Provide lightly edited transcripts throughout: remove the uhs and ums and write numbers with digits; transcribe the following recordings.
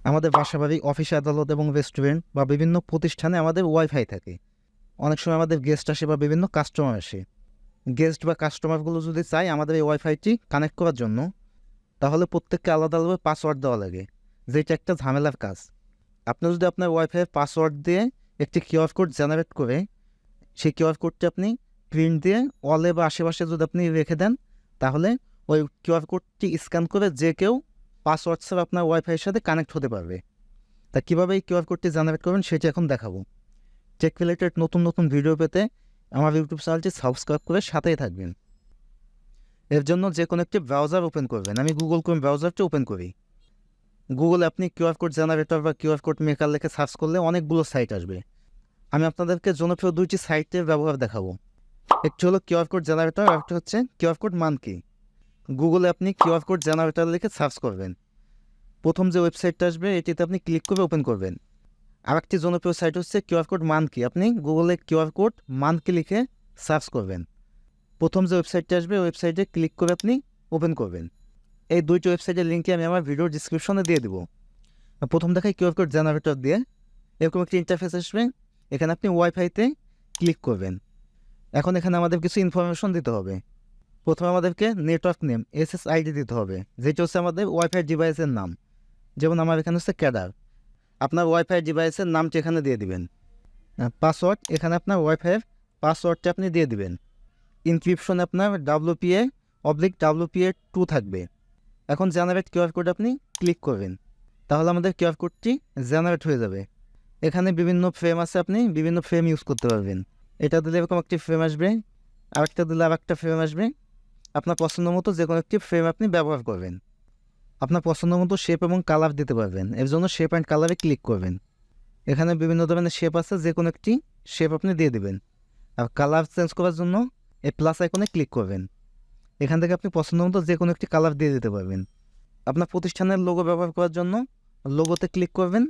আমাদের বাসাবাড়ি, অফিস, আদালত এবং রেস্টুরেন্ট বা বিভিন্ন প্রতিষ্ঠানে আমাদের ওয়াইফাই থাকে। অনেক সময় আমাদের গেস্ট আসে বা বিভিন্ন কাস্টমার আসে। গেস্ট বা কাস্টমারগুলো যদি চায় আমাদের এই ওয়াইফাইটি কানেক্ট করার জন্য, তাহলে প্রত্যেককে আলাদা আলাদা পাসওয়ার্ড দেওয়া লাগে, যেটা একটা ঝামেলার কাজ। আপনি যদি আপনার ওয়াইফাইয়ের পাসওয়ার্ড দিয়ে একটি কিউআর কোড জেনারেট করে সেই কিউআর কোডটি আপনি প্রিন্ট দিয়ে ওয়ালে বা আশেপাশে যদি আপনি রেখে দেন, তাহলে ওই কিউআর কোডটি স্ক্যান করে যে কেউ পাসওয়ার্ড ছাড়া আপনার ওয়াইফাইয়ের সাথে কানেক্ট হতে পারবে। তা কীভাবে এই কিউআর কোডটি জেনারেট করবেন সেটি এখন দেখাবো। টেক রিলেটেড নতুন নতুন ভিডিও পেতে আমার ইউটিউব চ্যানেলটি সাবস্ক্রাইব করে সাথেই থাকবেন। এর জন্য যে কোনো একটি ব্রাউজার ওপেন করবেন। আমি গুগল ক্রোম ব্রাউজারটি ওপেন করি। গুগলে আপনি কিউআর কোড জেনারেটর বা কিউআর কোড মেকার লিখে সার্চ করলে অনেকগুলো সাইট আসবে। আমি আপনাদেরকে জনপ্রিয় দুইটি সাইটের ব্যবহার দেখাবো। একটি হলো কিউআর কোড জেনারেটর, আর একটা হচ্ছে কিউআর কোড মানকি। গুগলে আপনি কিউআর কোড জেনারেটর লিখে সার্চ করবেন। প্রথম যে ওয়েবসাইটটা আসবে এটিতে আপনি ক্লিক করে ওপেন করবেন। আরেকটি জনপ্রিয় সাইট হচ্ছে কিউআর কোড মানকি। আপনি গুগলে কিউআর কোড মানকি লিখে সার্চ করবেন। প্রথম যে ওয়েবসাইটটা আসবে ওয়েবসাইটে ক্লিক করে আপনি ওপেন করবেন। এই দুইটি ওয়েবসাইটের লিঙ্কটি আমি আমার ভিডিওর ডিসক্রিপশনে দিয়ে দেবো। প্রথম দেখাই কিউআর কোড জেনারেটর দিয়ে এরকম একটি ইন্টারফেস আসবে। এখানে আপনি ওয়াইফাইতে ক্লিক করবেন। এখন এখানে আমাদের কিছু ইনফরমেশন দিতে হবে। প্রথমে আমাদেরকে নেটওয়ার্ক নেম SSID দিতে হবে, যেটা হচ্ছে আমাদের ওয়াইফাই ডিভাইসের নাম। যেমন আমার এখানে হচ্ছে ক্যাডার। আপনার ওয়াইফাই ডিভাইসের নামটি এখানে দিয়ে দিবেন। পাসওয়ার্ড, এখানে আপনার ওয়াইফাইয়ের পাসওয়ার্ডটা আপনি দিয়ে দিবেন। ইনক্রিপশনে আপনার WPA/WPA2 থাকবে। এখন জেনারেট কিউআর কোড আপনি ক্লিক করবেন, তাহলে আমাদের কিউআর কোডটি জেনারেট হয়ে যাবে। এখানে বিভিন্ন ফ্রেম আছে, আপনি বিভিন্ন ফ্রেম ইউজ করতে পারবেন। এটা দিলে এরকম একটি ফ্রেম আসবে, আরেকটা দিলে আরেকটা ফ্রেম আসবে। আপনার পছন্দ মতো যে কোনো একটি ফ্রেম আপনি ব্যবহার করবেন। আপনার পছন্দ মতো শেপ এবং কালার দিতে পারবেন। এর জন্য শেপ অ্যান্ড কালারে ক্লিক করবেন। এখানে বিভিন্ন ধরনের শেপ আছে, যে কোনো একটি শেপ আপনি দিয়ে দেবেন। আর কালার চেঞ্জ করার জন্য এই প্লাস আইকনে ক্লিক করবেন। এখান থেকে আপনি পছন্দ মতো যে কোনো একটি কালার দিয়ে দিতে পারবেন। আপনার প্রতিষ্ঠানের লোগো ব্যবহার করার জন্য লোগোতে ক্লিক করবেন।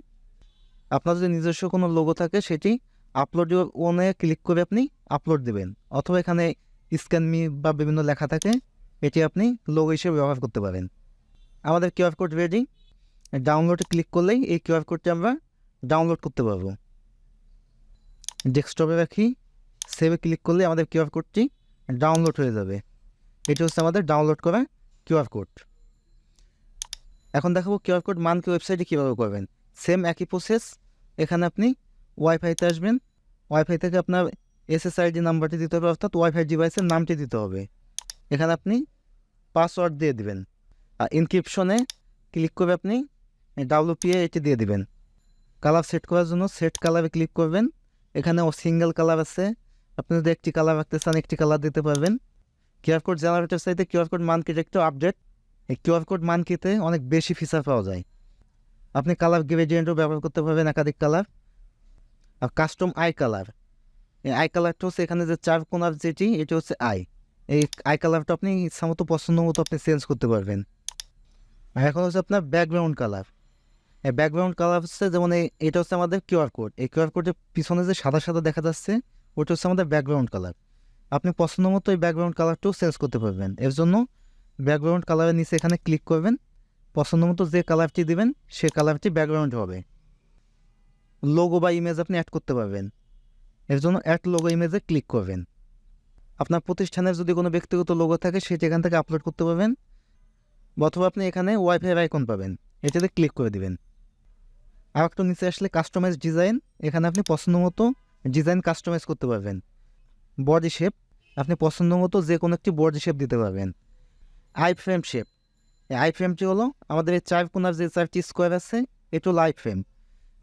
আপনার যদি নিজস্ব কোনো লোগো থাকে সেটি আপলোড ওনে ক্লিক করে আপনি আপলোড দেবেন, অথবা এখানে স্ক্যান মি বা বিভিন্ন লেখা থাকে, এটি আপনি লোগো হিসেবে ব্যবহার করতে পারেন। আমাদের কিউআর কোড রেডি। ডাউনলোডে ক্লিক করলেই এই কিউআর কোডটি আমরা ডাউনলোড করতে পারবো। ডেস্কটপে রাখি, সেভে ক্লিক করলে আমাদের কিউআর কোডটি ডাউনলোড হয়ে যাবে। এটি হচ্ছে আমাদের ডাউনলোড করা কিউআর কোড। এখন দেখাবো কিউআর কোড মানকি ওয়েবসাইটে কীভাবে করবেন। সেম একই প্রসেস। এখানে আপনি ওয়াইফাইতে আসবেন। ওয়াইফাই থেকে আপনার SSID নাম্বারটি দিতে হবে, অর্থাৎ ওয়াইফাই ডিভাইসের নামটি দিতে হবে। এখানে আপনি পাসওয়ার্ড দিয়ে দিবেন। আর ইনক্রিপশনে ক্লিক করে আপনি WPA এটি দিয়ে দিবেন। কালার সেট করার জন্য সেট কালারে ক্লিক করবেন। এখানে সিঙ্গেল কালার আছে, আপনি যদি একটি কালার রাখতে চান একটি কালার দিতে পারবেন। কিউআর কোড জেনারেটর চাইতে কিউআর কোড মানকির একটু আপডেট। এই কিউআর কোড মানকিতে অনেক বেশি ফিচার পাওয়া যায়। আপনি কালার গ্রেডিয়েন্টও ব্যবহার করতে পারবেন, একাধিক কালার। আর কাস্টম আই কালার, এই আই কালারটা হচ্ছে এখানে যে চার কোনার যেটি, এটি হচ্ছে এই আই কালারটা আপনি ইচ্ছা মতো পছন্দ মতো আপনি চেঞ্জ করতে পারবেন। আর এখন হচ্ছে আপনার ব্যাকগ্রাউন্ড কালার। এই ব্যাকগ্রাউন্ড কালার হচ্ছে যেমন এটা হচ্ছে আমাদের কিউআর কোড। এই কিউআর কোডের পিছনে যে সাদা সাদা দেখা যাচ্ছে ওটা হচ্ছে আমাদের ব্যাকগ্রাউন্ড কালার। আপনি পছন্দ মতো এই ব্যাকগ্রাউন্ড কালারটাও চেঞ্জ করতে পারবেন। এর জন্য ব্যাকগ্রাউন্ড কালারের নিচে এখানে ক্লিক করবেন। পছন্দ মতো যে কালারটি দিবেন সে কালারটি ব্যাকগ্রাউন্ড হবে। লোগো বা ইমেজ আপনি অ্যাড করতে পারবেন। এর জন্য অ্যাড লোগো ইমেজে ক্লিক করবেন। আপনার প্রতিষ্ঠানের যদি কোনো ব্যক্তিগত লোগো থাকে সেটি এখান থেকে আপলোড করতে পারবেন, অথবা আপনি এখানে ওয়াইফাই আইকন পাবেন, এটাতে ক্লিক করে দিবেন। আর একটু নিচে আসলে কাস্টমাইজ ডিজাইন, এখানে আপনি পছন্দ মতো ডিজাইন কাস্টমাইজ করতে পারবেন। বডি শেপ, আপনি পছন্দ মতো যে কোনো একটি বডি শেপ দিতে পারবেন। আই ফ্রেম শেপ, এই আই ফ্রেমটি হলো আমাদের এই চার কোনার যে চারটি স্কোয়ার আছে এটি হলো আই ফ্রেম।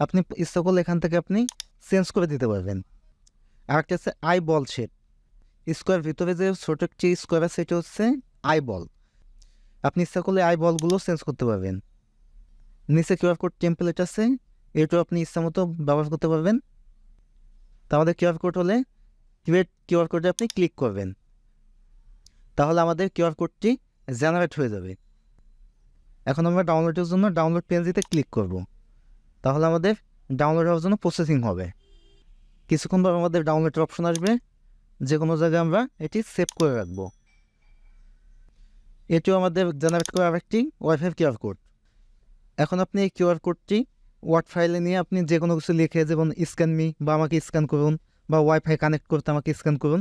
আপনি ইচ্ছা করলে এখান থেকে আপনি চেঞ্জ করে দিতে পারবেন। আর একটা হচ্ছে আই বল শেপ, স্কোয়ার ভিতরে যে ছোটো একটি স্কোয়ার আছে সেটা হচ্ছে আই বল। আপনি ইচ্ছা করলে আই বলগুলো চেঞ্জ করতে পারবেন। নিচে কিউআর কোড টেমপ্লেট আছে, এটাও আপনি ইচ্ছা মতো ব্যবহার করতে পারবেন। তাহলে কিউআর কোড হলে ক্রিয়েট কিউআর কোডে আপনি ক্লিক করবেন, তাহলে আমাদের কিউআর কোডটি জেনারেট হয়ে যাবে। এখন আমরা ডাউনলোডের জন্য ডাউনলোড পেজটিতে ক্লিক করব, তাহলে আমাদের ডাউনলোড হওয়ার জন্য প্রসেসিং হবে। কিছুক্ষণ পর আমাদের ডাউনলোডের অপশন আসবে, যে কোনো জায়গায় আমরা এটি সেভ করে রাখবো। এটিও আমাদের জেনারেট করা একটি ওয়াইফাই কিউআর কোড। এখন আপনি এই কিউআর কোডটি ওয়ার্ড ফাইলে নিয়ে আপনি যে কোনো কিছু লিখে, যেমন স্ক্যান মি বা আমাকে স্ক্যান করুন, বা ওয়াইফাই কানেক্ট করতে আমাকে স্ক্যান করুন,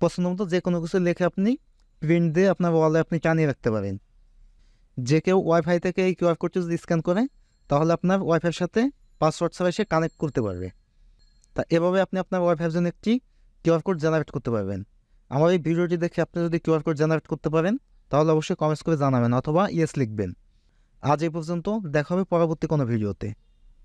পছন্দ মতো যে কোনো কিছু লিখে আপনি প্রিন্ট দিয়ে আপনার ওয়ালে আপনি টানিয়ে রাখতে পারেন। যে কেউ ওয়াইফাই থেকে এই কিউআর কোডটি যদি স্ক্যান করে, তাহলে আপনার ওয়াইফাইয়ের সাথে পাসওয়ার্ড ছাড়া সে কানেক্ট করতে পারবে। তা এভাবে আপনি আপনার ওয়াইফাইয়ের জন্য একটি কিউআর কোড জেনারেট করতে পারবেন। আমার এই ভিডিওটি দেখে আপনি যদি কিউআর কোড জেনারেট করতে পারেন, তাহলে অবশ্যই কমেন্টস করে জানাবেন অথবা ইয়েস লিখবেন। আজ এই পর্যন্ত, দেখা হবে পরবর্তী কোনো ভিডিওতে।